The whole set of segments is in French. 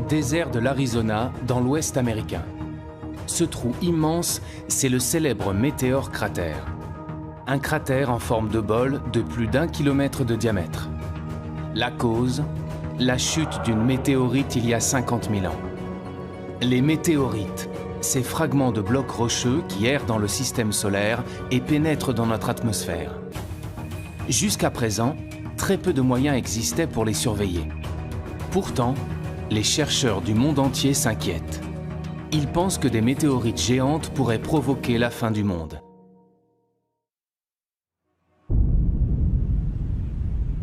désert de l'Arizona, dans l'ouest américain. Ce trou immense, c'est le célèbre météore cratère. Un cratère en forme de bol de plus d'1 kilomètre de diamètre. La cause, la chute d'une météorite il y a 50 000 ans. Les météorites, ces fragments de blocs rocheux qui errent dans le système solaire et pénètrent dans notre atmosphère. Jusqu'à présent, très peu de moyens existaient pour les surveiller. Pourtant, les chercheurs du monde entier s'inquiètent. Ils pensent que des météorites géantes pourraient provoquer la fin du monde.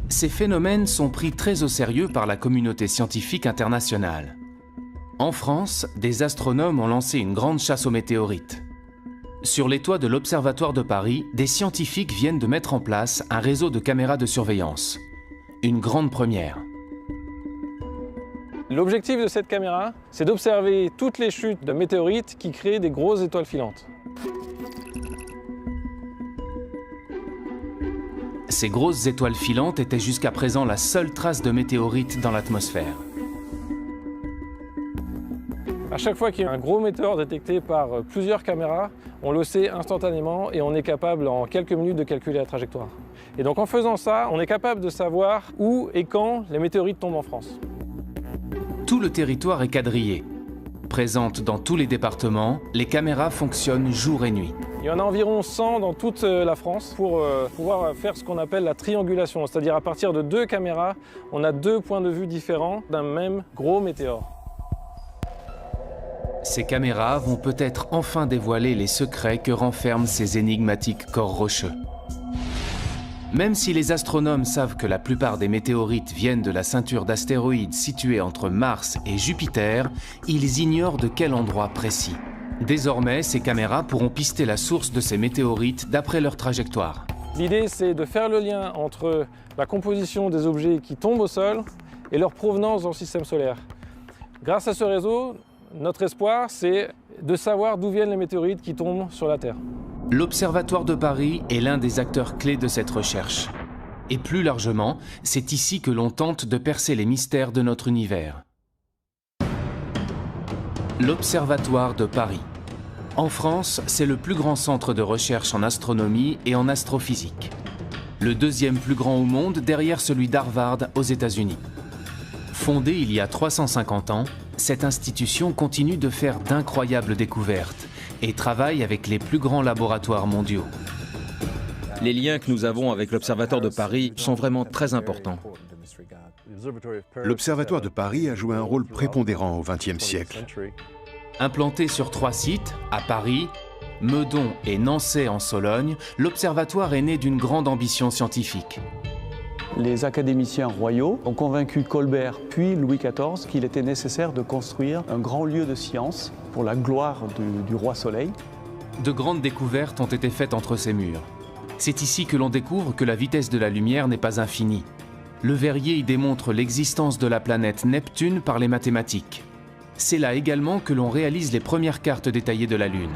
Ces phénomènes sont pris très au sérieux par la communauté scientifique internationale. En France, des astronomes ont lancé une grande chasse aux météorites. Sur les toits de l'Observatoire de Paris, des scientifiques viennent de mettre en place un réseau de caméras de surveillance. Une grande première. L'objectif de cette caméra, c'est d'observer toutes les chutes de météorites qui créent des grosses étoiles filantes. Ces grosses étoiles filantes étaient jusqu'à présent la seule trace de météorites dans l'atmosphère. À chaque fois qu'il y a un gros météore détecté par plusieurs caméras, on le sait instantanément et on est capable en quelques minutes de calculer la trajectoire. Et donc en faisant ça, on est capable de savoir où et quand les météorites tombent en France. Tout le territoire est quadrillé. Présentes dans tous les départements, les caméras fonctionnent jour et nuit. Il y en a environ 100 dans toute la France pour pouvoir faire ce qu'on appelle la triangulation. C'est-à-dire à partir de 2 caméras, on a 2 points de vue différents d'un même gros météore. Ces caméras vont peut-être enfin dévoiler les secrets que renferment ces énigmatiques corps rocheux. Même si les astronomes savent que la plupart des météorites viennent de la ceinture d'astéroïdes située entre Mars et Jupiter, ils ignorent de quel endroit précis. Désormais, ces caméras pourront pister la source de ces météorites d'après leur trajectoire. L'idée, c'est de faire le lien entre la composition des objets qui tombent au sol et leur provenance dans le système solaire. Grâce à ce réseau, notre espoir, c'est de savoir d'où viennent les météorites qui tombent sur la Terre. L'Observatoire de Paris est l'un des acteurs clés de cette recherche. Et plus largement, c'est ici que l'on tente de percer les mystères de notre univers. L'Observatoire de Paris. En France, c'est le plus grand centre de recherche en astronomie et en astrophysique. Le deuxième plus grand au monde derrière celui d'Harvard aux États-Unis. Fondée il y a 350 ans, cette institution continue de faire d'incroyables découvertes et travaille avec les plus grands laboratoires mondiaux. Les liens que nous avons avec l'Observatoire de Paris sont vraiment très importants. L'Observatoire de Paris a joué un rôle prépondérant au XXe siècle. Implanté sur 3 sites, à Paris, Meudon et Nançay en Sologne, l'Observatoire est né d'une grande ambition scientifique. Les académiciens royaux ont convaincu Colbert puis Louis XIV qu'il était nécessaire de construire un grand lieu de science pour la gloire du roi Soleil. De grandes découvertes ont été faites entre ces murs. C'est ici que l'on découvre que la vitesse de la lumière n'est pas infinie. Le Verrier y démontre l'existence de la planète Neptune par les mathématiques. C'est là également que l'on réalise les premières cartes détaillées de la Lune.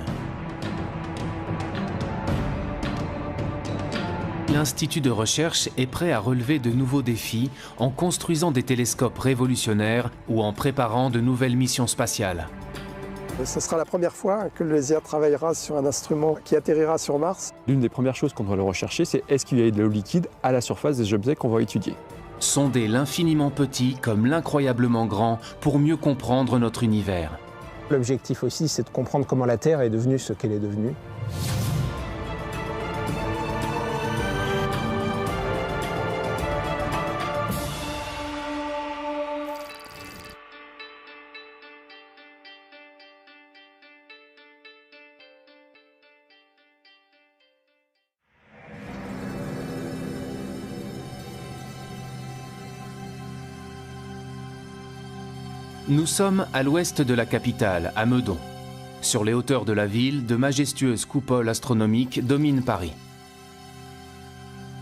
L'Institut de recherche est prêt à relever de nouveaux défis en construisant des télescopes révolutionnaires ou en préparant de nouvelles missions spatiales. Ce sera la première fois que le LESIA travaillera sur un instrument qui atterrira sur Mars. L'une des premières choses qu'on doit le rechercher, c'est est-ce qu'il y a de l'eau liquide à la surface des objets qu'on va étudier. Sonder l'infiniment petit comme l'incroyablement grand pour mieux comprendre notre univers. L'objectif aussi, c'est de comprendre comment la Terre est devenue ce qu'elle est devenue. Nous sommes à l'ouest de la capitale, à Meudon. Sur les hauteurs de la ville, de majestueuses coupoles astronomiques dominent Paris.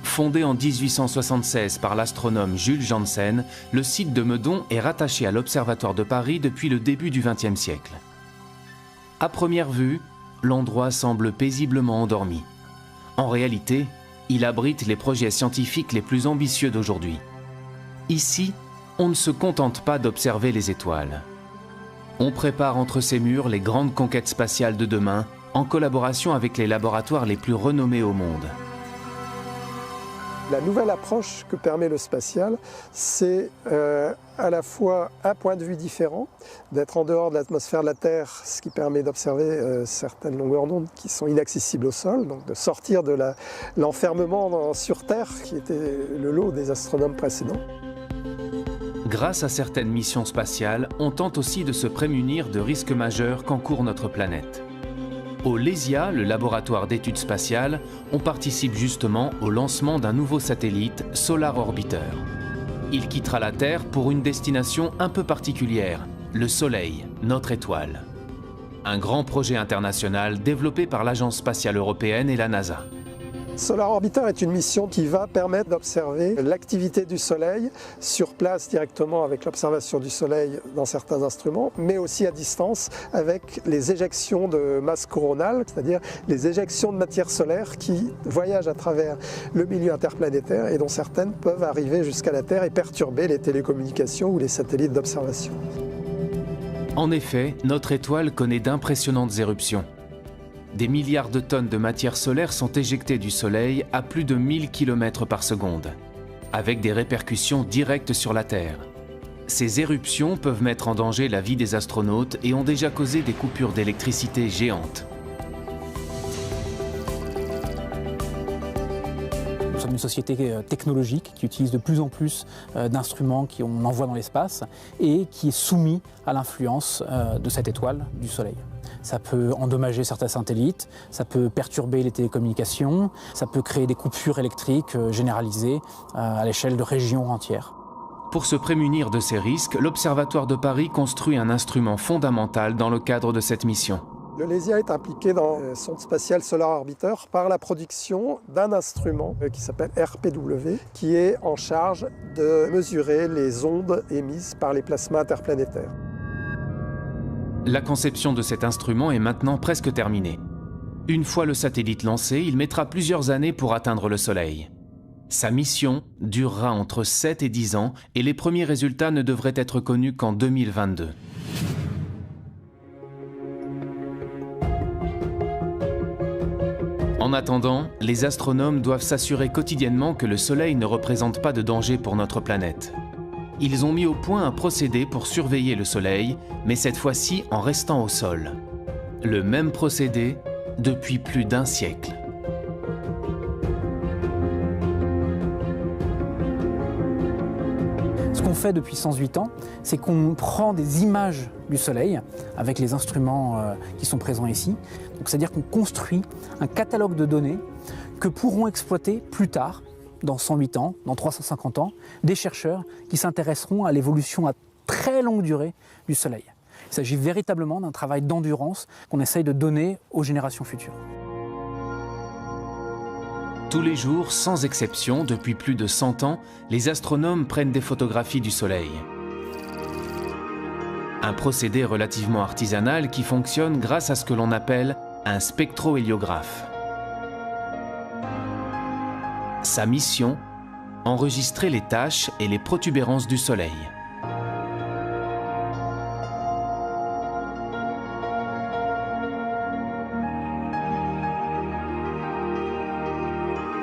Fondé en 1876 par l'astronome Jules Janssen, le site de Meudon est rattaché à l'Observatoire de Paris depuis le début du XXe siècle. À première vue, l'endroit semble paisiblement endormi. En réalité, il abrite les projets scientifiques les plus ambitieux d'aujourd'hui. Ici, on ne se contente pas d'observer les étoiles. On prépare entre ces murs les grandes conquêtes spatiales de demain, en collaboration avec les laboratoires les plus renommés au monde. La nouvelle approche que permet le spatial, c'est à la fois un point de vue différent, d'être en dehors de l'atmosphère de la Terre, ce qui permet d'observer certaines longueurs d'onde qui sont inaccessibles au sol, donc de sortir de l'enfermement sur Terre, qui était le lot des astronomes précédents. Grâce à certaines missions spatiales, on tente aussi de se prémunir de risques majeurs qu'encourt notre planète. Au LESIA, le laboratoire d'études spatiales, on participe justement au lancement d'un nouveau satellite, Solar Orbiter. Il quittera la Terre pour une destination un peu particulière, le Soleil, notre étoile. Un grand projet international développé par l'Agence spatiale européenne et la NASA. Solar Orbiter est une mission qui va permettre d'observer l'activité du Soleil sur place directement avec l'observation du Soleil dans certains instruments, mais aussi à distance avec les éjections de masse coronale, c'est-à-dire les éjections de matière solaire qui voyagent à travers le milieu interplanétaire et dont certaines peuvent arriver jusqu'à la Terre et perturber les télécommunications ou les satellites d'observation. En effet, notre étoile connaît d'impressionnantes éruptions. Des milliards de tonnes de matière solaire sont éjectées du Soleil à plus de 1000 km par seconde, avec des répercussions directes sur la Terre. Ces éruptions peuvent mettre en danger la vie des astronautes et ont déjà causé des coupures d'électricité géantes. Nous sommes une société technologique qui utilise de plus en plus d'instruments qu'on envoie dans l'espace et qui est soumis à l'influence de cette étoile du Soleil. Ça peut endommager certains satellites, ça peut perturber les télécommunications, ça peut créer des coupures électriques généralisées à l'échelle de régions entières. Pour se prémunir de ces risques, l'Observatoire de Paris construit un instrument fondamental dans le cadre de cette mission. Le LESIA est impliqué dans le sonde spatiale Solar Orbiter par la production d'un instrument qui s'appelle RPW, qui est en charge de mesurer les ondes émises par les plasmas interplanétaires. La conception de cet instrument est maintenant presque terminée. Une fois le satellite lancé, il mettra plusieurs années pour atteindre le Soleil. Sa mission durera entre 7 et 10 ans et les premiers résultats ne devraient être connus qu'en 2022. En attendant, les astronomes doivent s'assurer quotidiennement que le Soleil ne représente pas de danger pour notre planète. Ils ont mis au point un procédé pour surveiller le Soleil, mais cette fois-ci en restant au sol. Le même procédé depuis plus d'un siècle. Ce qu'on fait depuis 108 ans, c'est qu'on prend des images du Soleil avec les instruments qui sont présents ici. Donc, c'est-à-dire qu'on construit un catalogue de données que pourront exploiter plus tard, dans 108 ans, dans 350 ans, des chercheurs qui s'intéresseront à l'évolution à très longue durée du Soleil. Il s'agit véritablement d'un travail d'endurance qu'on essaye de donner aux générations futures. Tous les jours, sans exception, depuis plus de 100 ans, les astronomes prennent des photographies du Soleil. Un procédé relativement artisanal qui fonctionne grâce à ce que l'on appelle un spectrohéliographe. Sa mission, enregistrer les taches et les protubérances du Soleil.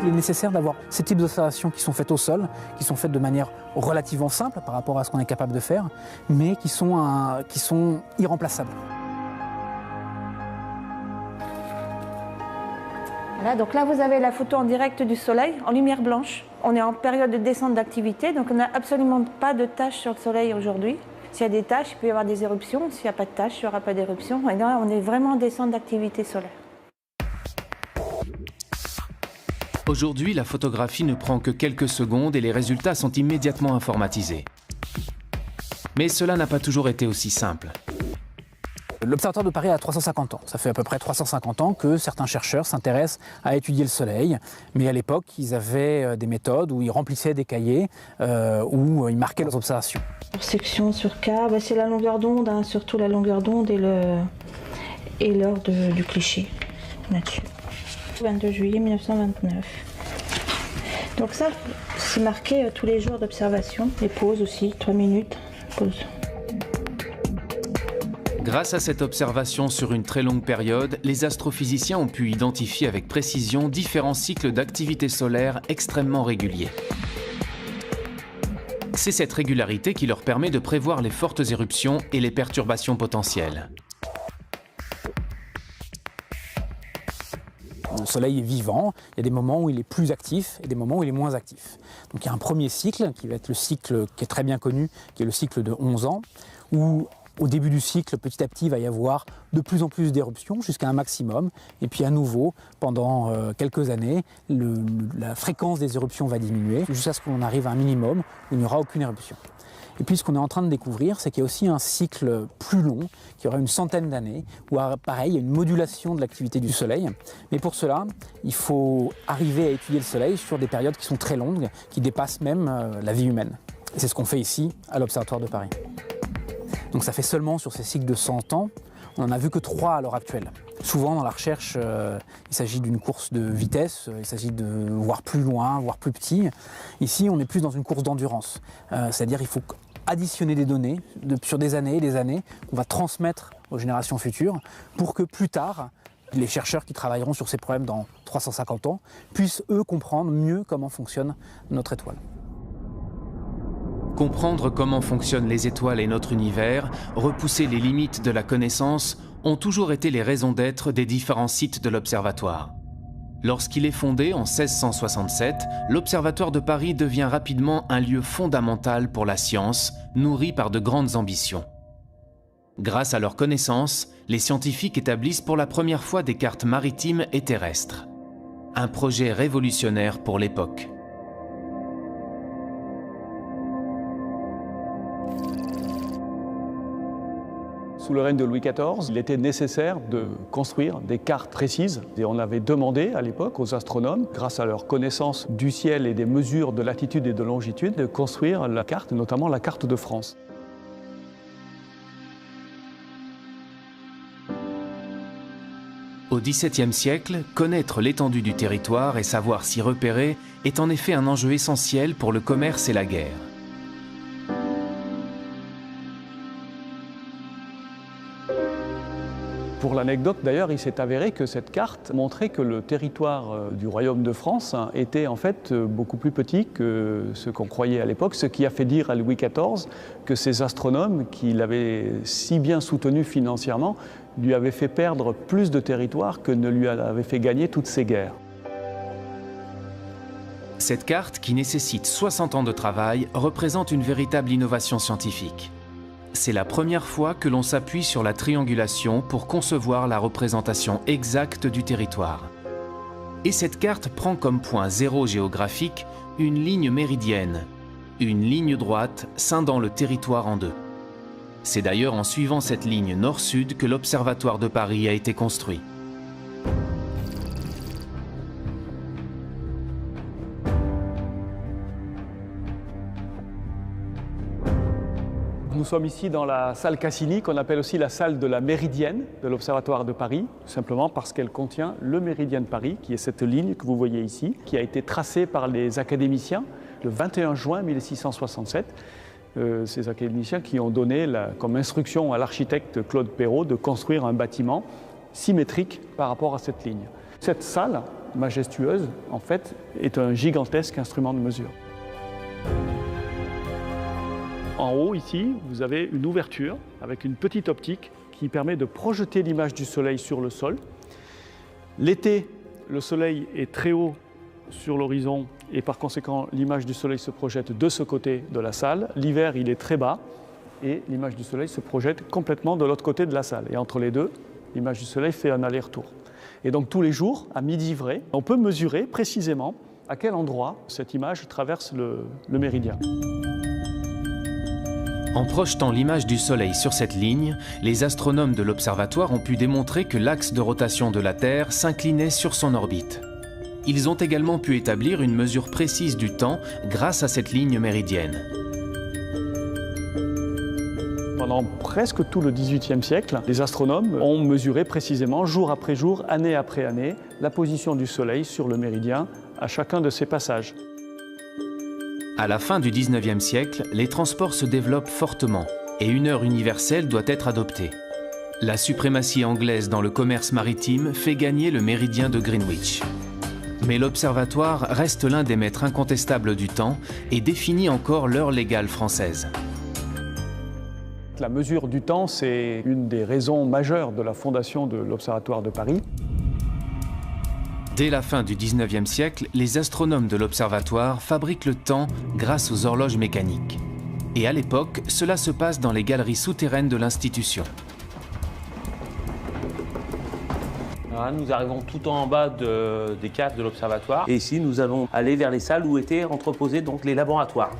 Il est nécessaire d'avoir ces types d'observations qui sont faites au sol, qui sont faites de manière relativement simple par rapport à ce qu'on est capable de faire, mais qui sont irremplaçables. Voilà, donc là vous avez la photo en direct du Soleil, en lumière blanche. On est en période de descente d'activité, donc on n'a absolument pas de taches sur le Soleil aujourd'hui. S'il y a des taches, il peut y avoir des éruptions. S'il n'y a pas de taches, il n'y aura pas d'éruption. Et là, on est vraiment en descente d'activité solaire. Aujourd'hui, la photographie ne prend que quelques secondes et les résultats sont immédiatement informatisés. Mais cela n'a pas toujours été aussi simple. L'Observatoire de Paris a 350 ans. Ça fait à peu près 350 ans que certains chercheurs s'intéressent à étudier le Soleil. Mais à l'époque, ils avaient des méthodes où ils remplissaient des cahiers, où ils marquaient leurs observations. Section sur K, c'est la longueur d'onde, hein, surtout la longueur d'onde et l'heure du cliché là-dessus. 22 juillet 1929. Donc ça, c'est marqué tous les jours d'observation. Les pauses aussi, 3 minutes, pause. Grâce à cette observation sur une très longue période, les astrophysiciens ont pu identifier avec précision différents cycles d'activité solaire extrêmement réguliers. C'est cette régularité qui leur permet de prévoir les fortes éruptions et les perturbations potentielles. Le Soleil est vivant, il y a des moments où il est plus actif et des moments où il est moins actif. Donc il y a un premier cycle qui va être le cycle qui est très bien connu, qui est le cycle de 11 ans, où au début du cycle, petit à petit, il va y avoir de plus en plus d'éruptions jusqu'à un maximum. Et puis à nouveau, pendant quelques années, la fréquence des éruptions va diminuer jusqu'à ce qu'on arrive à un minimum où il n'y aura aucune éruption. Et puis ce qu'on est en train de découvrir, c'est qu'il y a aussi un cycle plus long, qui aura une centaine d'années, où pareil, il y a une modulation de l'activité du Soleil. Mais pour cela, il faut arriver à étudier le Soleil sur des périodes qui sont très longues, qui dépassent même la vie humaine. Et c'est ce qu'on fait ici, à l'Observatoire de Paris. Donc ça fait seulement sur ces cycles de 100 ans, on n'en a vu que 3 à l'heure actuelle. Souvent dans la recherche, il s'agit d'une course de vitesse, il s'agit de voir plus loin, voir plus petit. Ici, on est plus dans une course d'endurance. C'est-à-dire qu'il faut additionner des données sur des années et des années qu'on va transmettre aux générations futures pour que plus tard, les chercheurs qui travailleront sur ces problèmes dans 350 ans puissent eux comprendre mieux comment fonctionne notre étoile. Comprendre comment fonctionnent les étoiles et notre univers, repousser les limites de la connaissance, ont toujours été les raisons d'être des différents sites de l'Observatoire. Lorsqu'il est fondé en 1667, l'Observatoire de Paris devient rapidement un lieu fondamental pour la science, nourri par de grandes ambitions. Grâce à leurs connaissances, les scientifiques établissent pour la première fois des cartes maritimes et terrestres. Un projet révolutionnaire pour l'époque. Sous le règne de Louis XIV, il était nécessaire de construire des cartes précises. Et on avait demandé à l'époque aux astronomes, grâce à leur connaissance du ciel et des mesures de latitude et de longitude, de construire la carte, notamment la carte de France. Au XVIIe siècle, connaître l'étendue du territoire et savoir s'y repérer est en effet un enjeu essentiel pour le commerce et la guerre. Pour l'anecdote d'ailleurs, il s'est avéré que cette carte montrait que le territoire du royaume de France était en fait beaucoup plus petit que ce qu'on croyait à l'époque, ce qui a fait dire à Louis XIV que ces astronomes, qui l'avaient si bien soutenu financièrement, lui avaient fait perdre plus de territoire que ne lui avaient fait gagner toutes ces guerres. Cette carte, qui nécessite 60 ans de travail, représente une véritable innovation scientifique. C'est la première fois que l'on s'appuie sur la triangulation pour concevoir la représentation exacte du territoire. Et cette carte prend comme point zéro géographique une ligne méridienne, une ligne droite scindant le territoire en deux. C'est d'ailleurs en suivant cette ligne nord-sud que l'Observatoire de Paris a été construit. Nous sommes ici dans la salle Cassini, qu'on appelle aussi la salle de la Méridienne de l'Observatoire de Paris, tout simplement parce qu'elle contient le méridien de Paris, qui est cette ligne que vous voyez ici, qui a été tracée par les académiciens le 21 juin 1667. Ces académiciens qui ont donné comme instruction à l'architecte Claude Perrault de construire un bâtiment symétrique par rapport à cette ligne. Cette salle majestueuse, en fait, est un gigantesque instrument de mesure. En haut, ici, vous avez une ouverture avec une petite optique qui permet de projeter l'image du Soleil sur le sol. L'été, le Soleil est très haut sur l'horizon et par conséquent, l'image du Soleil se projette de ce côté de la salle. L'hiver, il est très bas et l'image du Soleil se projette complètement de l'autre côté de la salle. Et entre les deux, l'image du Soleil fait un aller-retour. Et donc tous les jours, à midi vrai, on peut mesurer précisément à quel endroit cette image traverse le méridien. En projetant l'image du Soleil sur cette ligne, les astronomes de l'Observatoire ont pu démontrer que l'axe de rotation de la Terre s'inclinait sur son orbite. Ils ont également pu établir une mesure précise du temps grâce à cette ligne méridienne. Pendant presque tout le XVIIIe siècle, les astronomes ont mesuré précisément, jour après jour, année après année, la position du Soleil sur le méridien à chacun de ses passages. À la fin du XIXe siècle, les transports se développent fortement et une heure universelle doit être adoptée. La suprématie anglaise dans le commerce maritime fait gagner le méridien de Greenwich. Mais l'observatoire reste l'un des maîtres incontestables du temps et définit encore l'heure légale française. La mesure du temps, c'est une des raisons majeures de la fondation de l'Observatoire de Paris. Dès la fin du 19e siècle, les astronomes de l'observatoire fabriquent le temps grâce aux horloges mécaniques. Et à l'époque, cela se passe dans les galeries souterraines de l'institution. Nous arrivons tout en bas des caves de l'observatoire. Et ici, nous allons aller vers les salles où étaient entreposés donc, les laboratoires.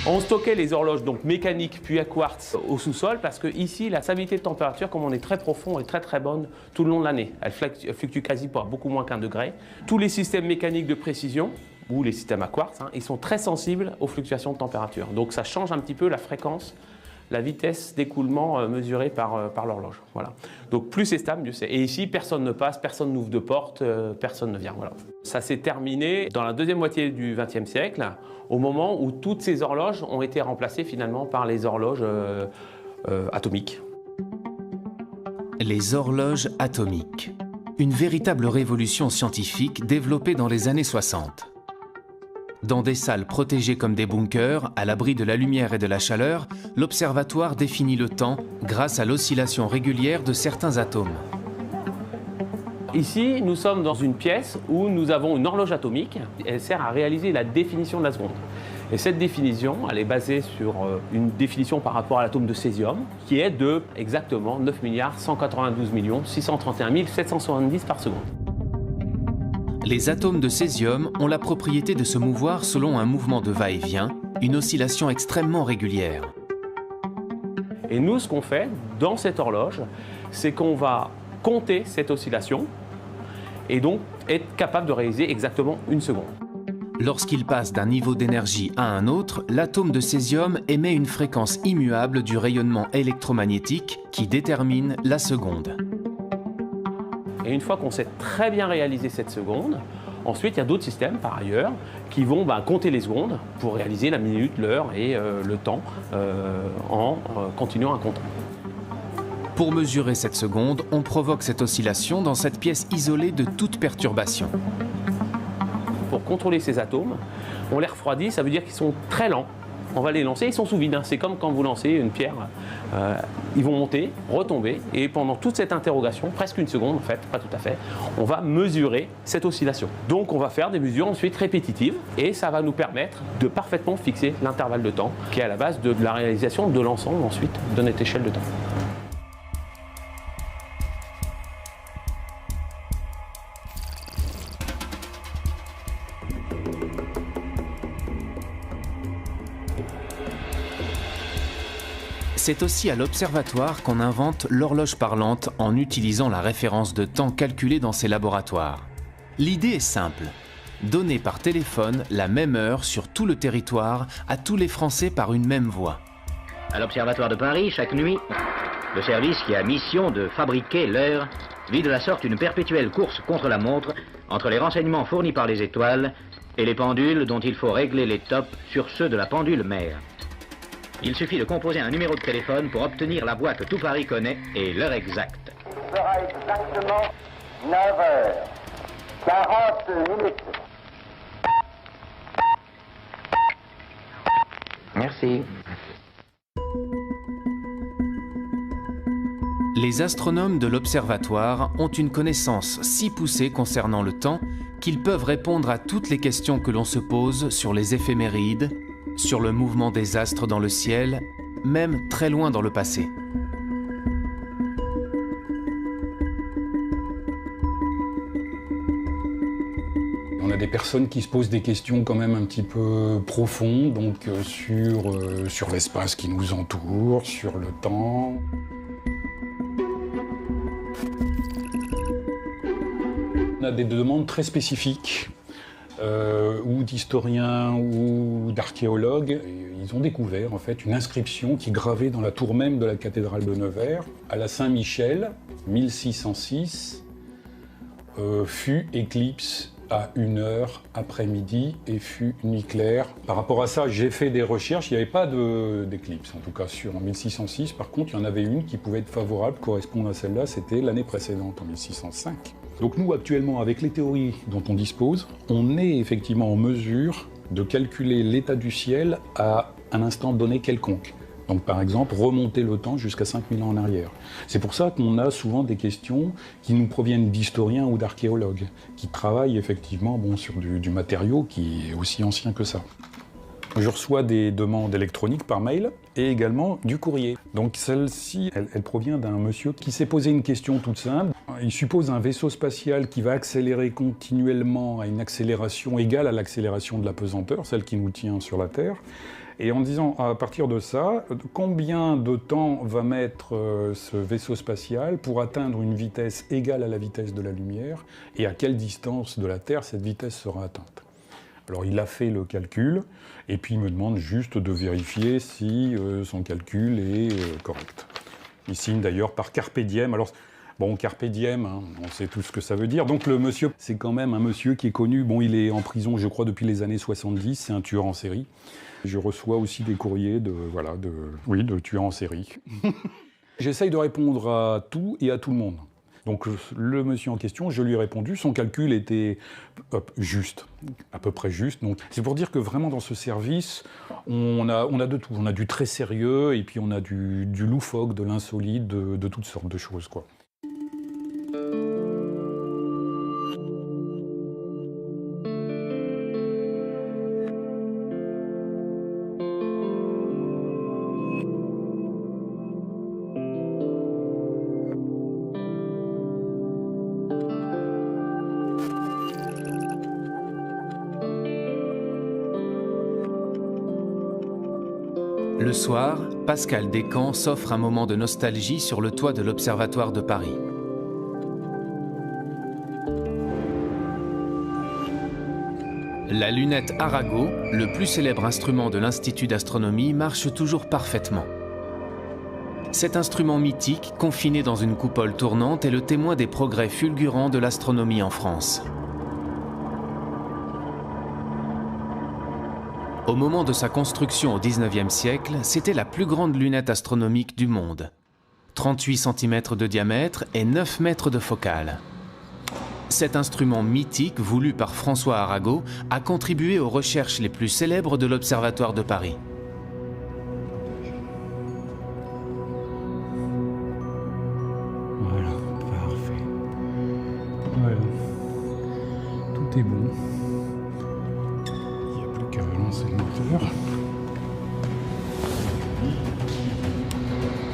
On stockait les horloges donc mécaniques puis à quartz au sous-sol parce que ici la stabilité de température, comme on est très profond, est très bonne tout le long de l'année. Elle fluctue quasi pour beaucoup moins qu'1 degré. Tous les systèmes mécaniques de précision ou les systèmes à quartz, ils sont très sensibles aux fluctuations de température. Donc ça change un petit peu la fréquence, la vitesse d'écoulement mesurée par l'horloge. Voilà. Donc plus c'est stable, mieux c'est. Et ici, personne ne passe, personne n'ouvre de porte, personne ne vient. Voilà. Ça s'est terminé dans la deuxième moitié du XXe siècle, au moment où toutes ces horloges ont été remplacées finalement par les horloges atomiques. Les horloges atomiques. Une véritable révolution scientifique développée dans les années 60. Dans des salles protégées comme des bunkers, à l'abri de la lumière et de la chaleur, l'observatoire définit le temps grâce à l'oscillation régulière de certains atomes. Ici, nous sommes dans une pièce où nous avons une horloge atomique. Elle sert à réaliser la définition de la seconde. Et cette définition, elle est basée sur une définition par rapport à l'atome de césium, qui est de exactement 9 192 631 770 par seconde. Les atomes de césium ont la propriété de se mouvoir selon un mouvement de va-et-vient, une oscillation extrêmement régulière. Et nous, ce qu'on fait dans cette horloge, c'est qu'on va compter cette oscillation et donc être capable de réaliser exactement une seconde. Lorsqu'il passe d'un niveau d'énergie à un autre, l'atome de césium émet une fréquence immuable du rayonnement électromagnétique qui détermine la seconde. Et une fois qu'on sait très bien réaliser cette seconde, ensuite il y a d'autres systèmes par ailleurs qui vont compter les secondes pour réaliser la minute, l'heure et le temps en continuant à compter. Pour mesurer cette seconde, on provoque cette oscillation dans cette pièce isolée de toute perturbation. Pour contrôler ces atomes, on les refroidit, ça veut dire qu'ils sont très lents. On va les lancer, ils sont sous vide. C'est comme quand vous lancez une pierre. Ils vont monter, retomber, et pendant toute cette interrogation, presque une seconde en fait, pas tout à fait, on va mesurer cette oscillation. Donc on va faire des mesures ensuite répétitives, et ça va nous permettre de parfaitement fixer l'intervalle de temps, qui est à la base de la réalisation de l'ensemble ensuite de notre échelle de temps. C'est aussi à l'observatoire qu'on invente l'horloge parlante en utilisant la référence de temps calculée dans ses laboratoires. L'idée est simple, donner par téléphone la même heure sur tout le territoire à tous les Français par une même voix. À l'Observatoire de Paris, chaque nuit, le service qui a mission de fabriquer l'heure vit de la sorte une perpétuelle course contre la montre entre les renseignements fournis par les étoiles et les pendules dont il faut régler les tops sur ceux de la pendule mère. Il suffit de composer un numéro de téléphone pour obtenir la voix que tout Paris connaît et l'heure exacte. Il sera exactement 9h40. Merci. Les astronomes de l'observatoire ont une connaissance si poussée concernant le temps qu'ils peuvent répondre à toutes les questions que l'on se pose sur les éphémérides, sur le mouvement des astres dans le ciel, même très loin dans le passé. On a des personnes qui se posent des questions quand même un petit peu profondes, donc sur l'espace qui nous entoure, sur le temps. On a des demandes très spécifiques, ou d'historiens ou d'archéologues. Ils ont découvert en fait une inscription qui est gravée dans la tour même de la cathédrale de Nevers, à la Saint-Michel, 1606, fut éclipse à 1h après-midi et fut nuit claire. Par rapport à ça, j'ai fait des recherches, il n'y avait pas d'éclipse, en tout cas en 1606. Par contre, il y en avait une qui pouvait être favorable, correspondre à celle-là, c'était l'année précédente, en 1605. Donc nous, actuellement, avec les théories dont on dispose, on est effectivement en mesure de calculer l'état du ciel à un instant donné quelconque. Donc par exemple, remonter le temps jusqu'à 5000 ans en arrière. C'est pour ça qu'on a souvent des questions qui nous proviennent d'historiens ou d'archéologues, qui travaillent effectivement sur du matériau qui est aussi ancien que ça. Je reçois des demandes électroniques par mail et également du courrier. Donc celle-ci, elle provient d'un monsieur qui s'est posé une question toute simple. Il suppose un vaisseau spatial qui va accélérer continuellement à une accélération égale à l'accélération de la pesanteur, celle qui nous tient sur la Terre. Et en disant, à partir de ça, combien de temps va mettre ce vaisseau spatial pour atteindre une vitesse égale à la vitesse de la lumière et à quelle distance de la Terre cette vitesse sera atteinte. Alors il a fait le calcul et puis il me demande juste de vérifier si son calcul est correct. Il signe d'ailleurs par Carpe Diem. Alors, bon, Carpe Diem, hein, on sait tout ce que ça veut dire. Donc le monsieur, c'est quand même un monsieur qui est connu. Bon, il est en prison, je crois, depuis les années 70. C'est un tueur en série. Je reçois aussi des courriers de tueurs en série. J'essaye de répondre à tout et à tout le monde. Donc le monsieur en question, je lui ai répondu, son calcul était juste, à peu près juste. Donc c'est pour dire que vraiment dans ce service, on a de tout. On a du très sérieux et puis on a du loufoque, de l'insolite, de toutes sortes de choses, quoi. Le soir, Pascal Descamps s'offre un moment de nostalgie sur le toit de l'Observatoire de Paris. La lunette Arago, le plus célèbre instrument de l'Institut d'astronomie, marche toujours parfaitement. Cet instrument mythique, confiné dans une coupole tournante, est le témoin des progrès fulgurants de l'astronomie en France. Au moment de sa construction au XIXe siècle, c'était la plus grande lunette astronomique du monde. 38 cm de diamètre et 9 mètres de focale. Cet instrument mythique, voulu par François Arago, a contribué aux recherches les plus célèbres de l'Observatoire de Paris. Voilà, parfait. Voilà. Tout est bon. Qu'à relancer le moteur.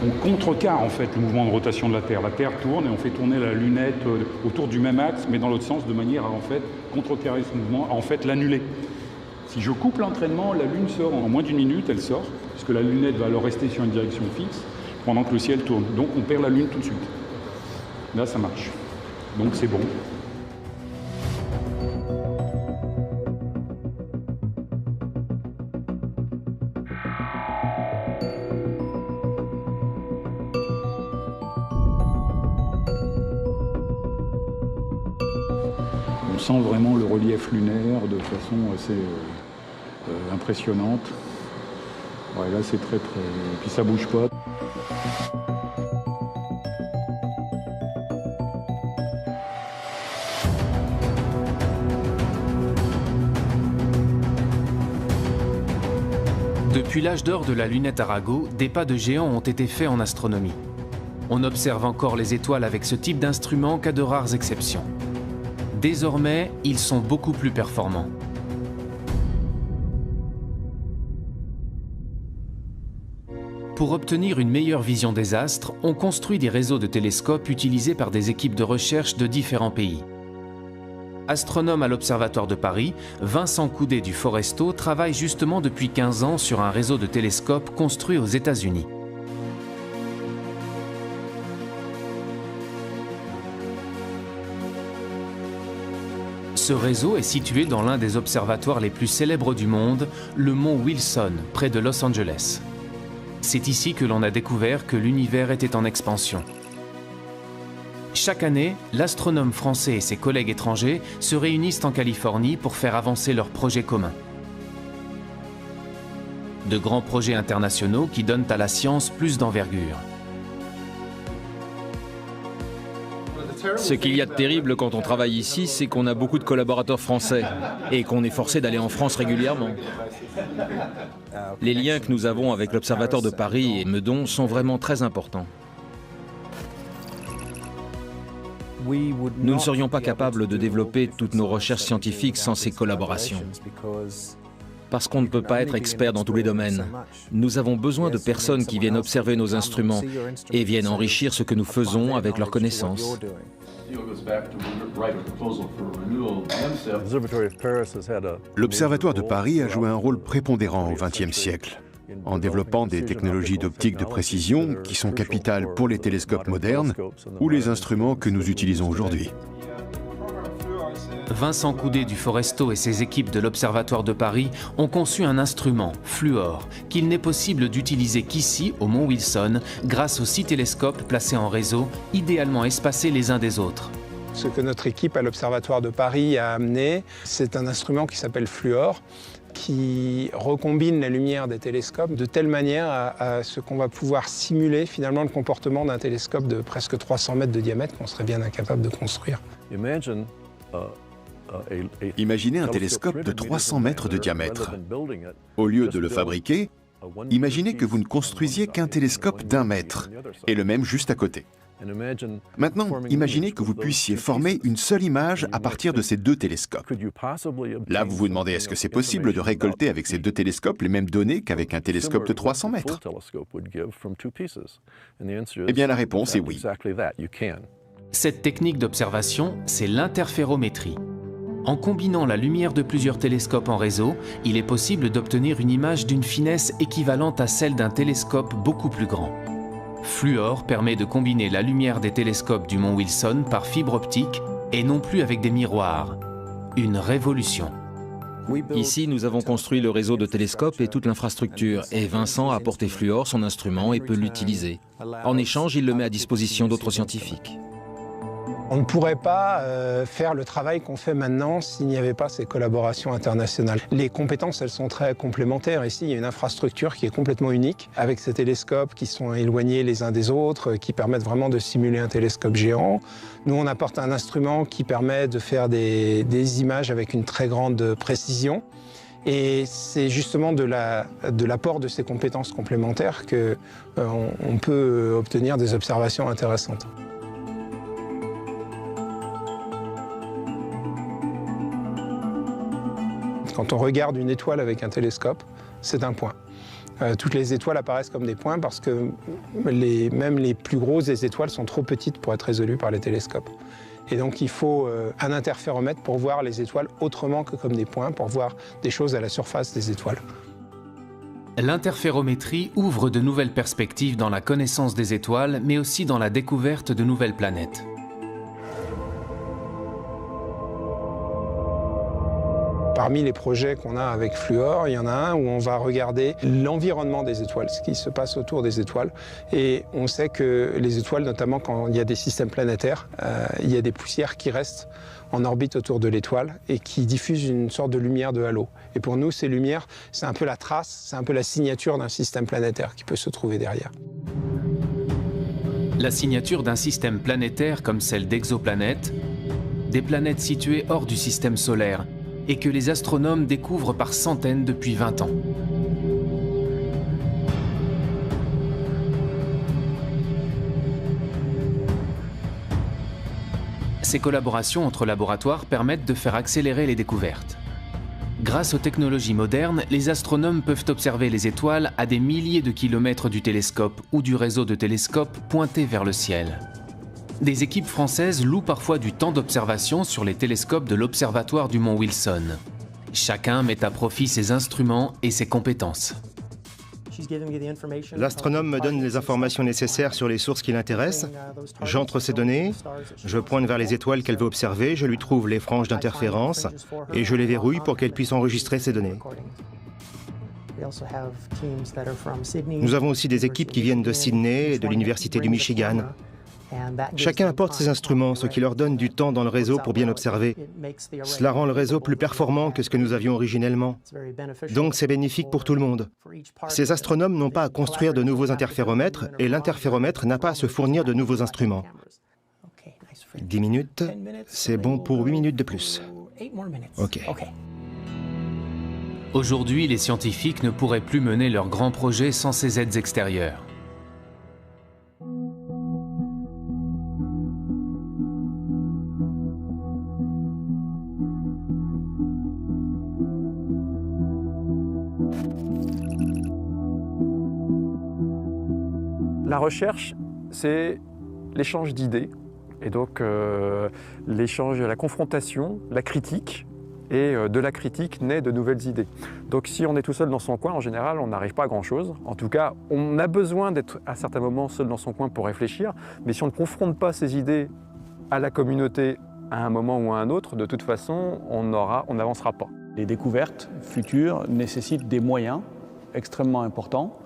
On contrecarre en fait le mouvement de rotation de la Terre. La Terre tourne et on fait tourner la lunette autour du même axe, mais dans l'autre sens, de manière à en fait contrecarrer ce mouvement, à en fait l'annuler. Si je coupe l'entraînement, la Lune sort en moins d'une minute, elle sort, puisque la lunette va alors rester sur une direction fixe, pendant que le ciel tourne. Donc on perd la Lune tout de suite. Là, ça marche. Donc c'est bon. On sent vraiment le relief lunaire de façon assez impressionnante. Ouais, là c'est très. Et puis ça bouge pas. Depuis l'âge d'or de la lunette Arago, des pas de géants ont été faits en astronomie. On observe encore les étoiles avec ce type d'instrument qu'à de rares exceptions. Désormais, ils sont beaucoup plus performants. Pour obtenir une meilleure vision des astres, on construit des réseaux de télescopes utilisés par des équipes de recherche de différents pays. Astronome à l'Observatoire de Paris, Vincent Coudet du Foresto travaille justement depuis 15 ans sur un réseau de télescopes construit aux États-Unis. Ce réseau est situé dans l'un des observatoires les plus célèbres du monde, le mont Wilson, près de Los Angeles. C'est ici que l'on a découvert que l'univers était en expansion. Chaque année, l'astronome français et ses collègues étrangers se réunissent en Californie pour faire avancer leurs projets communs. De grands projets internationaux qui donnent à la science plus d'envergure. Ce qu'il y a de terrible quand on travaille ici, c'est qu'on a beaucoup de collaborateurs français et qu'on est forcé d'aller en France régulièrement. Les liens que nous avons avec l'Observatoire de Paris et Meudon sont vraiment très importants. Nous ne serions pas capables de développer toutes nos recherches scientifiques sans ces collaborations. Parce qu'on ne peut pas être expert dans tous les domaines. Nous avons besoin de personnes qui viennent observer nos instruments et viennent enrichir ce que nous faisons avec leurs connaissances. L'Observatoire de Paris a joué un rôle prépondérant au XXe siècle, en développant des technologies d'optique de précision qui sont capitales pour les télescopes modernes ou les instruments que nous utilisons aujourd'hui. Vincent Coudet du Foresto et ses équipes de l'Observatoire de Paris ont conçu un instrument, Fluor, qu'il n'est possible d'utiliser qu'ici, au Mont Wilson, grâce aux 6 télescopes placés en réseau, idéalement espacés les uns des autres. Ce que notre équipe à l'Observatoire de Paris a amené, c'est un instrument qui s'appelle Fluor, qui recombine la lumière des télescopes de telle manière à ce qu'on va pouvoir simuler finalement le comportement d'un télescope de presque 300 mètres de diamètre qu'on serait bien incapable de construire. Imaginez un télescope de 300 mètres de diamètre. Au lieu de le fabriquer, imaginez que vous ne construisiez qu'un télescope d'1 mètre, et le même juste à côté. Maintenant, imaginez que vous puissiez former une seule image à partir de ces 2 télescopes. Là, vous vous demandez, est-ce que c'est possible de récolter avec ces 2 télescopes les mêmes données qu'avec un télescope de 300 mètres? Eh bien, la réponse est oui. Cette technique d'observation, c'est l'interférométrie. En combinant la lumière de plusieurs télescopes en réseau, il est possible d'obtenir une image d'une finesse équivalente à celle d'un télescope beaucoup plus grand. Fluor permet de combiner la lumière des télescopes du Mont Wilson par fibre optique et non plus avec des miroirs. Une révolution. Ici, nous avons construit le réseau de télescopes et toute l'infrastructure, et Vincent a apporté Fluor, son instrument, et peut l'utiliser. En échange, il le met à disposition d'autres scientifiques. On ne pourrait pas faire le travail qu'on fait maintenant s'il n'y avait pas ces collaborations internationales. Les compétences, elles sont très complémentaires. Ici, il y a une infrastructure qui est complètement unique, avec ces télescopes qui sont éloignés les uns des autres, qui permettent vraiment de simuler un télescope géant. Nous, on apporte un instrument qui permet de faire des images avec une très grande précision. Et c'est justement de l'apport de ces compétences complémentaires qu'on peut obtenir des observations intéressantes. Quand on regarde une étoile avec un télescope, c'est un point. Toutes les étoiles apparaissent comme des points parce que même les plus grosses des étoiles sont trop petites pour être résolues par les télescopes. Et donc il faut un interféromètre pour voir les étoiles autrement que comme des points, pour voir des choses à la surface des étoiles. L'interférométrie ouvre de nouvelles perspectives dans la connaissance des étoiles, mais aussi dans la découverte de nouvelles planètes. Parmi les projets qu'on a avec Fluor, il y en a un où on va regarder l'environnement des étoiles, ce qui se passe autour des étoiles. Et on sait que les étoiles, notamment quand il y a des systèmes planétaires, il y a des poussières qui restent en orbite autour de l'étoile et qui diffusent une sorte de lumière de halo. Et pour nous, ces lumières, c'est un peu la trace, c'est un peu la signature d'un système planétaire qui peut se trouver derrière. La signature d'un système planétaire comme celle d'exoplanètes, des planètes situées hors du système solaire, et que les astronomes découvrent par centaines depuis 20 ans. Ces collaborations entre laboratoires permettent de faire accélérer les découvertes. Grâce aux technologies modernes, les astronomes peuvent observer les étoiles à des milliers de kilomètres du télescope ou du réseau de télescopes pointés vers le ciel. Des équipes françaises louent parfois du temps d'observation sur les télescopes de l'Observatoire du Mont Wilson. Chacun met à profit ses instruments et ses compétences. L'astronome me donne les informations nécessaires sur les sources qui l'intéressent. J'entre ces données, je pointe vers les étoiles qu'elle veut observer, je lui trouve les franges d'interférence et je les verrouille pour qu'elle puisse enregistrer ces données. Nous avons aussi des équipes qui viennent de Sydney et de l'Université du Michigan. Chacun apporte ses instruments, ce qui leur donne du temps dans le réseau pour bien observer. Cela rend le réseau plus performant que ce que nous avions originellement. Donc c'est bénéfique pour tout le monde. Ces astronomes n'ont pas à construire de nouveaux interféromètres et l'interféromètre n'a pas à se fournir de nouveaux instruments. 10 minutes, c'est bon pour 8 minutes de plus. OK. Aujourd'hui, les scientifiques ne pourraient plus mener leurs grands projets sans ces aides extérieures. La recherche, c'est l'échange d'idées, et donc l'échange, la confrontation, la critique, et de la critique naît de nouvelles idées. Donc si on est tout seul dans son coin, en général, on n'arrive pas à grand-chose. En tout cas, on a besoin d'être à certains moments seul dans son coin pour réfléchir, mais si on ne confronte pas ces idées à la communauté à un moment ou à un autre, de toute façon, on n'avancera pas. Les découvertes futures nécessitent des moyens extrêmement importants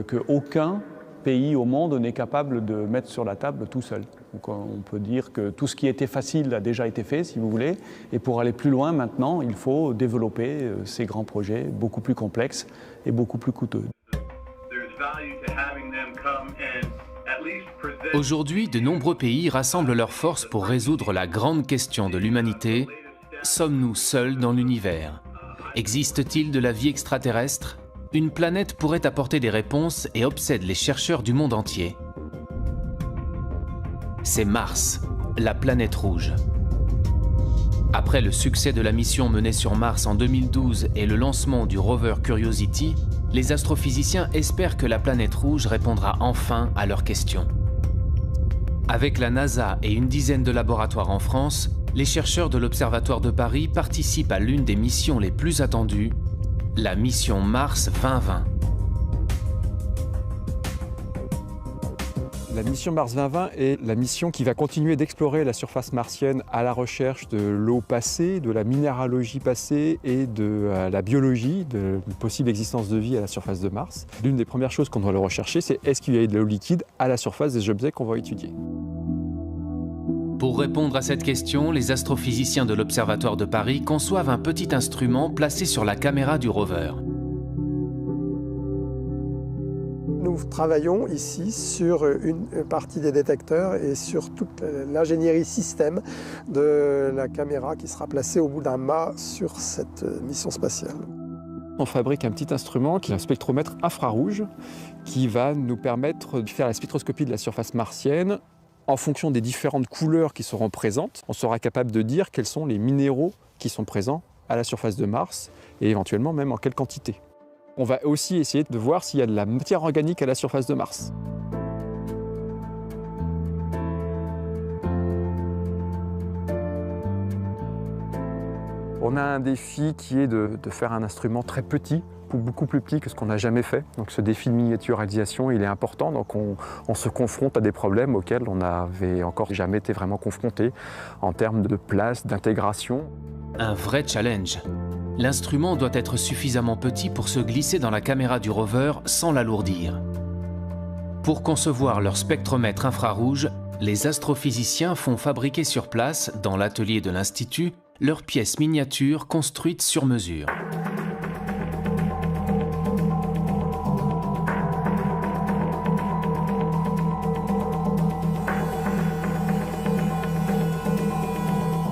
qu'aucun pays au monde n'est capable de mettre sur la table tout seul. Donc on peut dire que tout ce qui était facile a déjà été fait, si vous voulez, et pour aller plus loin maintenant, il faut développer ces grands projets beaucoup plus complexes et beaucoup plus coûteux. Aujourd'hui, de nombreux pays rassemblent leurs forces pour résoudre la grande question de l'humanité. Sommes-nous seuls dans l'univers? Existe-t-il de la vie extraterrestre? Une planète pourrait apporter des réponses et obsède les chercheurs du monde entier. C'est Mars, la planète rouge. Après le succès de la mission menée sur Mars en 2012 et le lancement du rover Curiosity, les astrophysiciens espèrent que la planète rouge répondra enfin à leurs questions. Avec la NASA et une dizaine de laboratoires en France, les chercheurs de l'Observatoire de Paris participent à l'une des missions les plus attendues, la mission Mars 2020. La mission Mars 2020 est la mission qui va continuer d'explorer la surface martienne à la recherche de l'eau passée, de la minéralogie passée et de la biologie, de la possible existence de vie à la surface de Mars. L'une des premières choses qu'on doit rechercher, c'est est-ce qu'il y a de l'eau liquide à la surface des objets qu'on va étudier. Pour répondre à cette question, les astrophysiciens de l'Observatoire de Paris conçoivent un petit instrument placé sur la caméra du rover. Nous travaillons ici sur une partie des détecteurs et sur toute l'ingénierie système de la caméra qui sera placée au bout d'un mât sur cette mission spatiale. On fabrique un petit instrument qui est un spectromètre infrarouge qui va nous permettre de faire la spectroscopie de la surface martienne. En fonction des différentes couleurs qui seront présentes, on sera capable de dire quels sont les minéraux qui sont présents à la surface de Mars et éventuellement même en quelle quantité. On va aussi essayer de voir s'il y a de la matière organique à la surface de Mars. On a un défi qui est de faire un instrument très petit, beaucoup plus petit que ce qu'on n'a jamais fait. Donc ce défi de miniaturisation, il est important. Donc on se confronte à des problèmes auxquels on n'avait encore jamais été vraiment confronté en termes de place, d'intégration. Un vrai challenge. L'instrument doit être suffisamment petit pour se glisser dans la caméra du rover sans l'alourdir. Pour concevoir leur spectromètre infrarouge, les astrophysiciens font fabriquer sur place, dans l'atelier de l'Institut, leurs pièces miniatures construites sur mesure.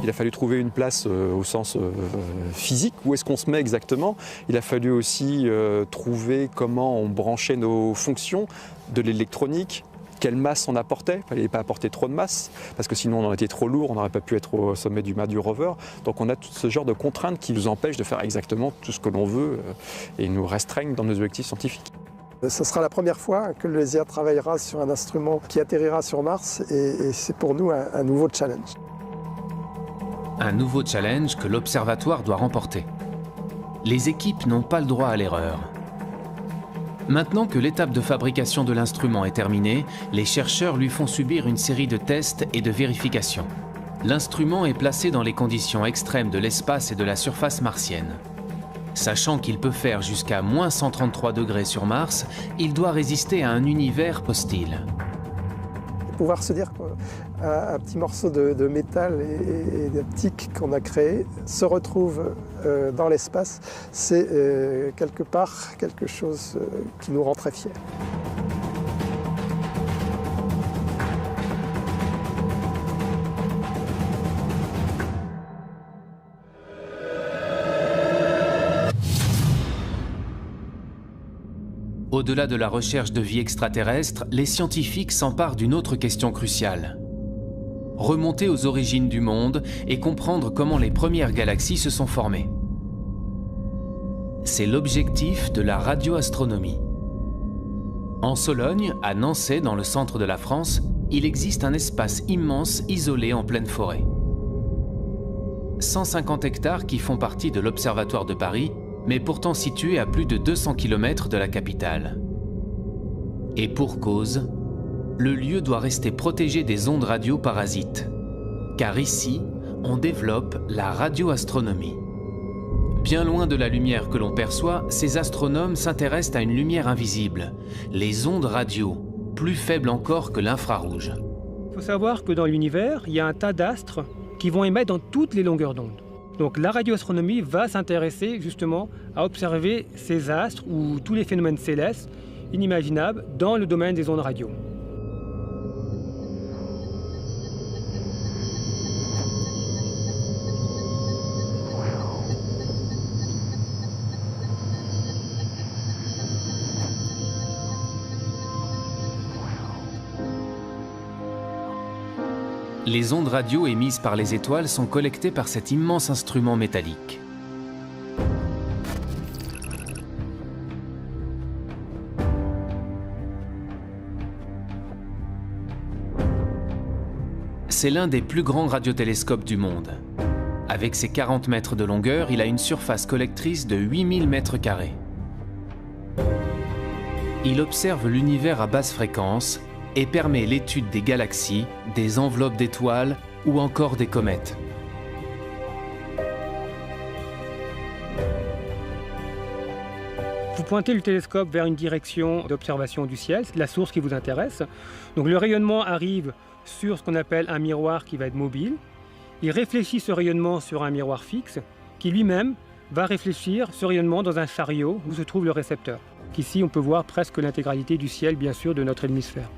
Il a fallu trouver une place au sens physique, où est-ce qu'on se met exactement. Il a fallu aussi trouver comment on branchait nos fonctions, de l'électronique, quelle masse on apportait. Il ne fallait pas apporter trop de masse, parce que sinon on aurait été trop lourd, on n'aurait pas pu être au sommet du mât du rover. Donc on a tout ce genre de contraintes qui nous empêchent de faire exactement tout ce que l'on veut et nous restreignent dans nos objectifs scientifiques. Ce sera la première fois que le LESIA travaillera sur un instrument qui atterrira sur Mars et c'est pour nous un nouveau challenge. Un nouveau challenge que l'Observatoire doit remporter. Les équipes n'ont pas le droit à l'erreur. Maintenant que l'étape de fabrication de l'instrument est terminée, les chercheurs lui font subir une série de tests et de vérifications. L'instrument est placé dans les conditions extrêmes de l'espace et de la surface martienne. Sachant qu'il peut faire jusqu'à moins 133 degrés sur Mars, il doit résister à un univers hostile. pouvoir se dire qu'un petit morceau de métal et d'optique qu'on a créé se retrouve dans l'espace, c'est quelque part quelque chose qui nous rend très fiers. Au-delà de la recherche de vie extraterrestre, les scientifiques s'emparent d'une autre question cruciale. Remonter aux origines du monde et comprendre comment les premières galaxies se sont formées. C'est l'objectif de la radioastronomie. En Sologne, à Nançay, dans le centre de la France, il existe un espace immense isolé en pleine forêt. 150 hectares qui font partie de l'Observatoire de Paris, mais pourtant situé à plus de 200 km de la capitale. Et pour cause, le lieu doit rester protégé des ondes radio parasites. Car ici, on développe la radioastronomie. Bien loin de la lumière que l'on perçoit, ces astronomes s'intéressent à une lumière invisible, les ondes radio, plus faibles encore que l'infrarouge. Il faut savoir que dans l'univers, il y a un tas d'astres qui vont émettre dans toutes les longueurs d'onde. Donc la radioastronomie va s'intéresser justement à observer ces astres ou tous les phénomènes célestes inimaginables dans le domaine des ondes radio. Les ondes radio émises par les étoiles sont collectées par cet immense instrument métallique. C'est l'un des plus grands radiotélescopes du monde. Avec ses 40 mètres de longueur, il a une surface collectrice de 8000 mètres carrés. Il observe l'univers à basse fréquence et permet l'étude des galaxies, des enveloppes d'étoiles ou encore des comètes. Vous pointez le télescope vers une direction d'observation du ciel, c'est la source qui vous intéresse. Donc le rayonnement arrive sur ce qu'on appelle un miroir qui va être mobile. Il réfléchit ce rayonnement sur un miroir fixe qui lui-même va réfléchir ce rayonnement dans un chariot où se trouve le récepteur. Ici, on peut voir presque l'intégralité du ciel, bien sûr, de notre hémisphère.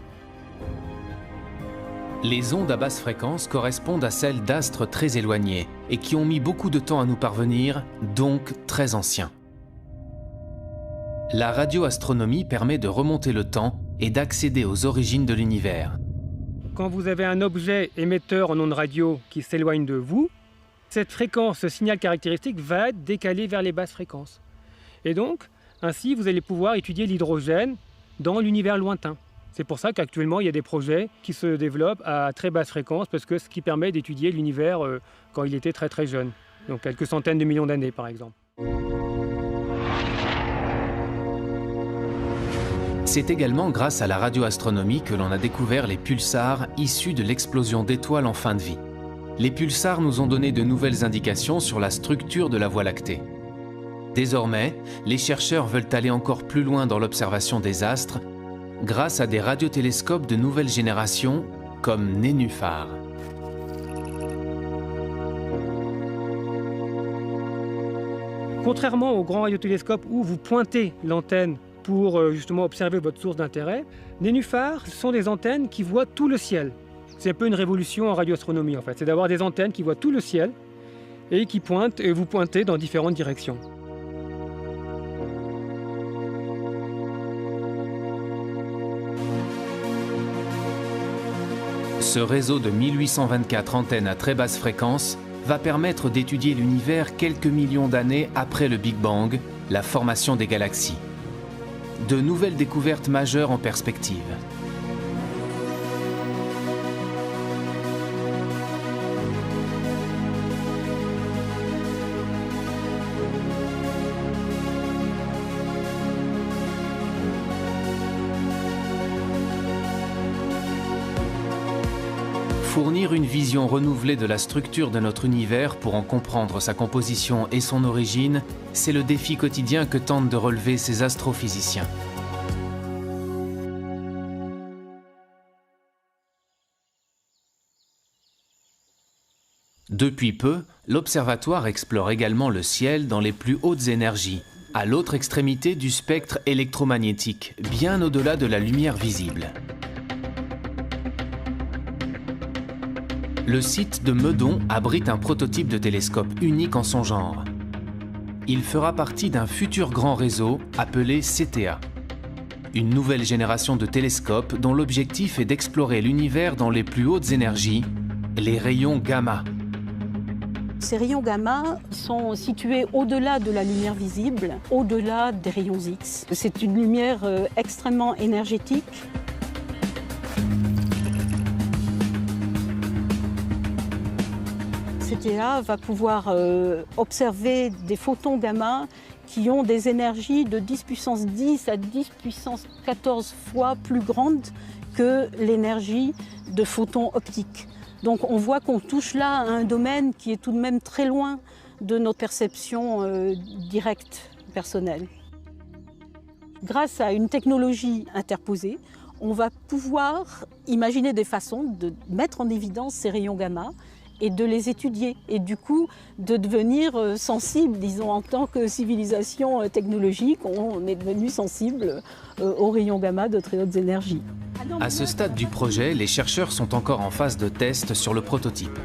Les ondes à basse fréquence correspondent à celles d'astres très éloignés et qui ont mis beaucoup de temps à nous parvenir, donc très anciens. La radioastronomie permet de remonter le temps et d'accéder aux origines de l'univers. Quand vous avez un objet émetteur en ondes radio qui s'éloigne de vous, cette fréquence, ce signal caractéristique va être décalé vers les basses fréquences. Et donc, ainsi, vous allez pouvoir étudier l'hydrogène dans l'univers lointain. C'est pour ça qu'actuellement, il y a des projets qui se développent à très basse fréquence, parce que ce qui permet d'étudier l'univers quand il était très très jeune, donc quelques centaines de millions d'années par exemple. C'est également grâce à la radioastronomie que l'on a découvert les pulsars issus de l'explosion d'étoiles en fin de vie. Les pulsars nous ont donné de nouvelles indications sur la structure de la Voie lactée. Désormais, les chercheurs veulent aller encore plus loin dans l'observation des astres grâce à des radiotélescopes de nouvelle génération comme Nénuphar. Contrairement aux grands radiotélescopes où vous pointez l'antenne pour justement observer votre source d'intérêt, Nénuphar, ce sont des antennes qui voient tout le ciel. C'est un peu une révolution en radioastronomie en fait, c'est d'avoir des antennes qui voient tout le ciel et qui pointent et vous pointez dans différentes directions. Ce réseau de 1824 antennes à très basse fréquence va permettre d'étudier l'univers quelques millions d'années après le Big Bang, la formation des galaxies. De nouvelles découvertes majeures en perspective. Fournir une vision renouvelée de la structure de notre univers pour en comprendre sa composition et son origine, c'est le défi quotidien que tentent de relever ces astrophysiciens. Depuis peu, l'observatoire explore également le ciel dans les plus hautes énergies, à l'autre extrémité du spectre électromagnétique, bien au-delà de la lumière visible. Le site de Meudon abrite un prototype de télescope unique en son genre. Il fera partie d'un futur grand réseau appelé CTA. Une nouvelle génération de télescopes dont l'objectif est d'explorer l'univers dans les plus hautes énergies, les rayons gamma. Ces rayons gamma sont situés au-delà de la lumière visible, au-delà des rayons X. C'est une lumière extrêmement énergétique. CTA va pouvoir observer des photons gamma qui ont des énergies de 10 puissance 10 à 10 puissance 14 fois plus grandes que l'énergie de photons optiques. Donc on voit qu'on touche là à un domaine qui est tout de même très loin de notre perception directe, personnelle. Grâce à une technologie interposée, on va pouvoir imaginer des façons de mettre en évidence ces rayons gamma et de les étudier, et du coup de devenir sensible, disons, en tant que civilisation technologique, on est devenu sensible aux rayons gamma de très hautes énergies. À ce stade du projet, les chercheurs sont encore en phase de test sur le prototype.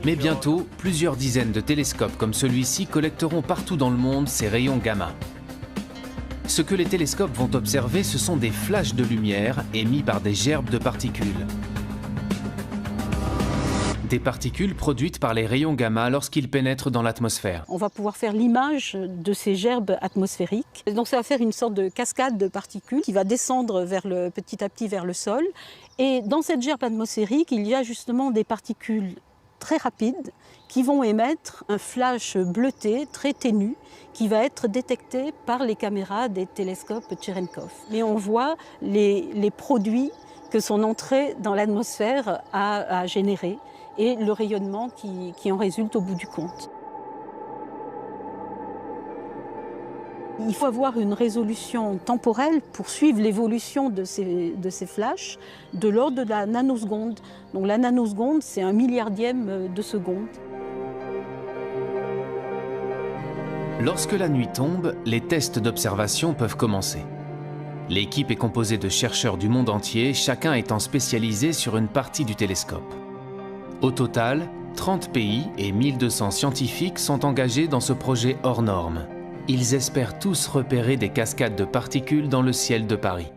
Mais bientôt, plusieurs dizaines de télescopes comme celui-ci collecteront partout dans le monde ces rayons gamma. Ce que les télescopes vont observer, ce sont des flashs de lumière émis par des gerbes de particules. Des particules produites par les rayons gamma lorsqu'ils pénètrent dans l'atmosphère. On va pouvoir faire l'image de ces gerbes atmosphériques. Donc ça va faire une sorte de cascade de particules qui va descendre petit à petit vers le sol. Et dans cette gerbe atmosphérique, il y a justement des particules très rapides qui vont émettre un flash bleuté très ténu qui va être détecté par les caméras des télescopes Cherenkov. Mais on voit les produits que son entrée dans l'atmosphère a générés et le rayonnement qui en résulte au bout du compte. Il faut avoir une résolution temporelle pour suivre l'évolution de ces flashs de l'ordre de la nanoseconde. Donc la nanoseconde, c'est 1 milliardième de seconde. Lorsque la nuit tombe, les tests d'observation peuvent commencer. L'équipe est composée de chercheurs du monde entier, chacun étant spécialisé sur une partie du télescope. Au total, 30 pays et 1200 scientifiques sont engagés dans ce projet hors norme. Ils espèrent tous repérer des cascades de particules dans le ciel de Paris.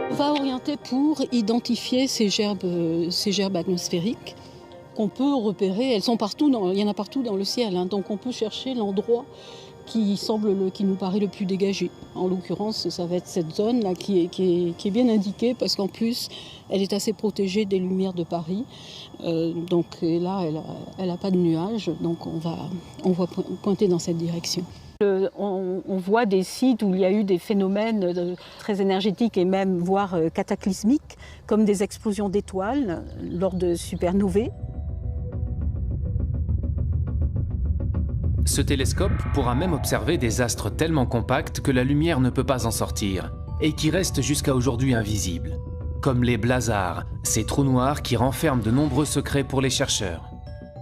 On va orienter pour identifier ces gerbes atmosphériques qu'on peut repérer. Elles sont partout, il y en a partout dans le ciel, hein, donc on peut chercher l'endroit qui nous paraît le plus dégagé. En l'occurrence, ça va être cette zone-là qui est bien indiquée parce qu'en plus, elle est assez protégée des lumières de Paris. Donc là, elle n'a pas de nuages, donc on va pointer dans cette direction. On voit des sites où il y a eu des phénomènes très énergétiques et même voire cataclysmiques, comme des explosions d'étoiles lors de supernovae. Ce télescope pourra même observer des astres tellement compacts que la lumière ne peut pas en sortir, et qui restent jusqu'à aujourd'hui invisibles, comme les blazars, ces trous noirs qui renferment de nombreux secrets pour les chercheurs.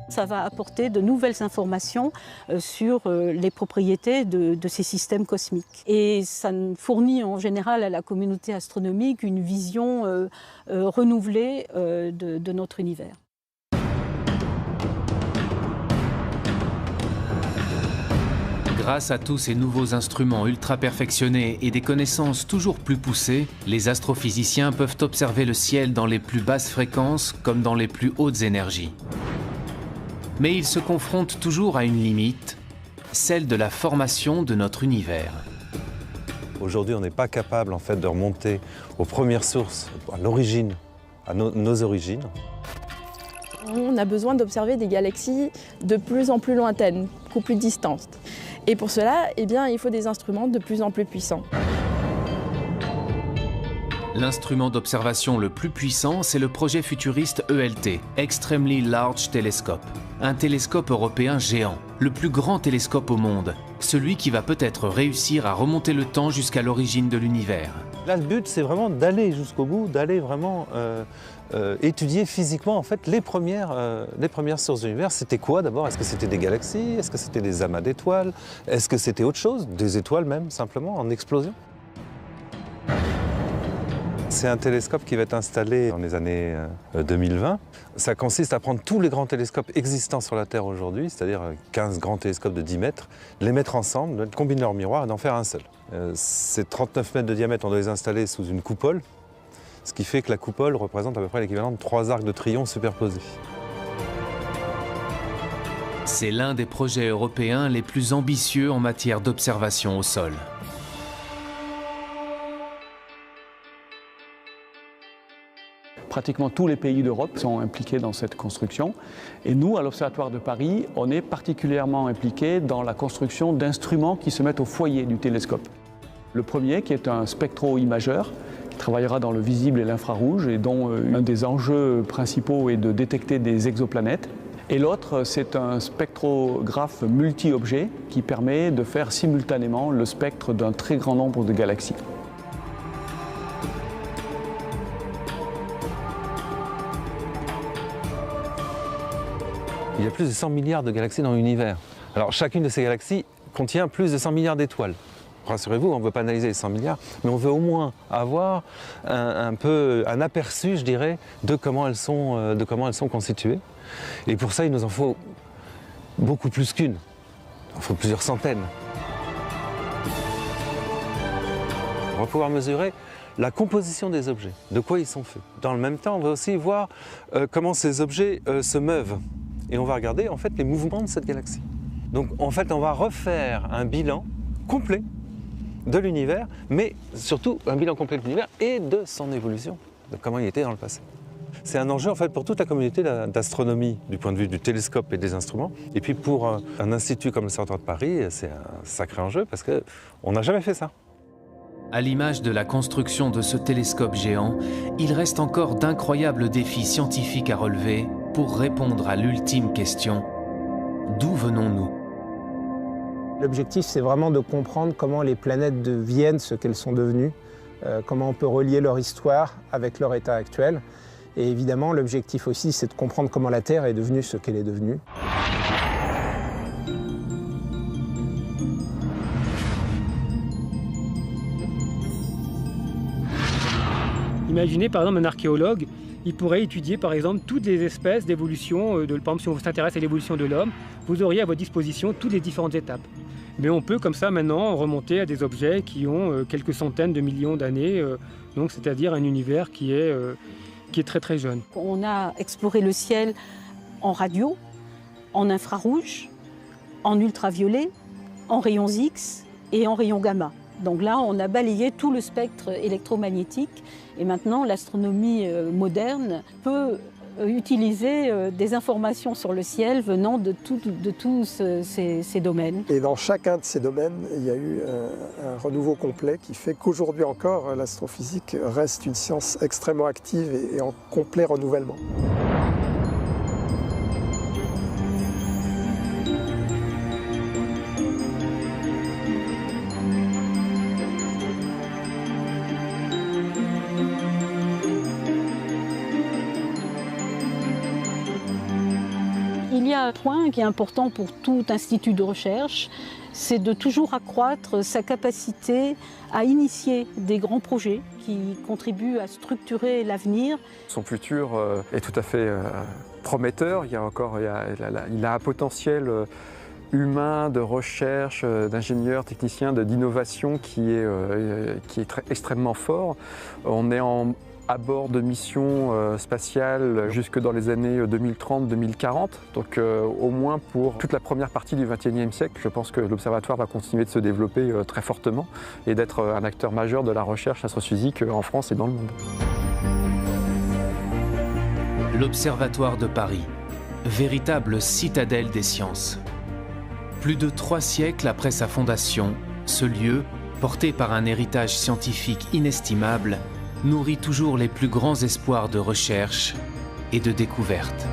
Ça va apporter de nouvelles informations sur les propriétés de ces systèmes cosmiques. Et ça fournit en général à la communauté astronomique une vision renouvelée de notre univers. Grâce à tous ces nouveaux instruments ultra perfectionnés et des connaissances toujours plus poussées, les astrophysiciens peuvent observer le ciel dans les plus basses fréquences comme dans les plus hautes énergies. Mais ils se confrontent toujours à une limite, celle de la formation de notre univers. Aujourd'hui, on n'est pas capable en fait de remonter aux premières sources, à l'origine, à nos origines. On a besoin d'observer des galaxies de plus en plus lointaines, beaucoup plus distantes. Et pour cela, eh bien, il faut des instruments de plus en plus puissants. L'instrument d'observation le plus puissant, c'est le projet futuriste ELT, Extremely Large Telescope. Un télescope européen géant, le plus grand télescope au monde, celui qui va peut-être réussir à remonter le temps jusqu'à l'origine de l'univers. Là, le but, c'est vraiment d'aller jusqu'au bout, d'aller vraiment étudier physiquement en fait, les premières sources de l'univers. C'était quoi d'abord? Est-ce que c'était des galaxies? Est-ce que c'était des amas d'étoiles? Est-ce que c'était autre chose? Des étoiles même, simplement, en explosion? C'est un télescope qui va être installé dans les années 2020. Ça consiste à prendre tous les grands télescopes existants sur la Terre aujourd'hui, c'est-à-dire 15 grands télescopes de 10 mètres, les mettre ensemble, combiner leurs miroirs et d'en faire un seul. Ces 39 mètres de diamètre, on doit les installer sous une coupole, ce qui fait que la coupole représente à peu près l'équivalent de 3 arcs de triomphe superposés. C'est l'un des projets européens les plus ambitieux en matière d'observation au sol. Pratiquement tous les pays d'Europe sont impliqués dans cette construction. Et nous, à l'Observatoire de Paris, on est particulièrement impliqués dans la construction d'instruments qui se mettent au foyer du télescope. Le premier, qui est un spectro-imageur, qui travaillera dans le visible et l'infrarouge, et dont un des enjeux principaux est de détecter des exoplanètes. Et l'autre, c'est un spectrographe multi-objets qui permet de faire simultanément le spectre d'un très grand nombre de galaxies. Il y a plus de 100 milliards de galaxies dans l'univers. Alors chacune de ces galaxies contient plus de 100 milliards d'étoiles. Rassurez-vous, on ne veut pas analyser les 100 milliards, mais on veut au moins avoir un aperçu, je dirais, de comment elles sont constituées. Et pour ça, il nous en faut beaucoup plus qu'une. Il en faut plusieurs centaines. On va pouvoir mesurer la composition des objets, de quoi ils sont faits. Dans le même temps, on va aussi voir comment ces objets se meuvent. Et on va regarder en fait les mouvements de cette galaxie. Donc en fait, on va refaire un bilan complet de l'univers, mais surtout un bilan complet de l'univers et de son évolution, de comment il était dans le passé. C'est un enjeu en fait pour toute la communauté d'astronomie du point de vue du télescope et des instruments. Et puis pour un institut comme l'Observatoire de Paris, c'est un sacré enjeu parce qu'on n'a jamais fait ça. À l'image de la construction de ce télescope géant, il reste encore d'incroyables défis scientifiques à relever pour répondre à l'ultime question: d'où venons-nous? L'objectif, c'est vraiment de comprendre comment les planètes deviennent ce qu'elles sont devenues, comment on peut relier leur histoire avec leur état actuel. Et évidemment, l'objectif aussi, c'est de comprendre comment la Terre est devenue ce qu'elle est devenue. Imaginez par exemple un archéologue, il pourrait étudier par exemple toutes les espèces d'évolution, par exemple si on s'intéresse à l'évolution de l'homme, vous auriez à votre disposition toutes les différentes étapes. Mais on peut comme ça maintenant remonter à des objets qui ont quelques centaines de millions d'années, donc c'est-à-dire un univers qui est très très jeune. On a exploré le ciel en radio, en infrarouge, en ultraviolet, en rayons X et en rayons gamma. Donc là, on a balayé tout le spectre électromagnétique et maintenant l'astronomie moderne peut utiliser des informations sur le ciel venant de tous ces domaines. Et dans chacun de ces domaines, il y a eu un renouveau complet qui fait qu'aujourd'hui encore, l'astrophysique reste une science extrêmement active et en complet renouvellement. Il y a un point qui est important pour tout institut de recherche, c'est de toujours accroître sa capacité à initier des grands projets qui contribuent à structurer l'avenir. Son futur est tout à fait prometteur. Il a un potentiel humain, de recherche, d'ingénieurs, techniciens, d'innovation qui est extrêmement fort. On est à bord de missions spatiales jusque dans les années 2030-2040. Donc au moins pour toute la première partie du XXIe siècle, je pense que l'Observatoire va continuer de se développer très fortement et d'être un acteur majeur de la recherche astrophysique en France et dans le monde. L'Observatoire de Paris, véritable citadelle des sciences. Plus de 3 siècles après sa fondation, ce lieu, porté par un héritage scientifique inestimable, nourrit toujours les plus grands espoirs de recherche et de découverte.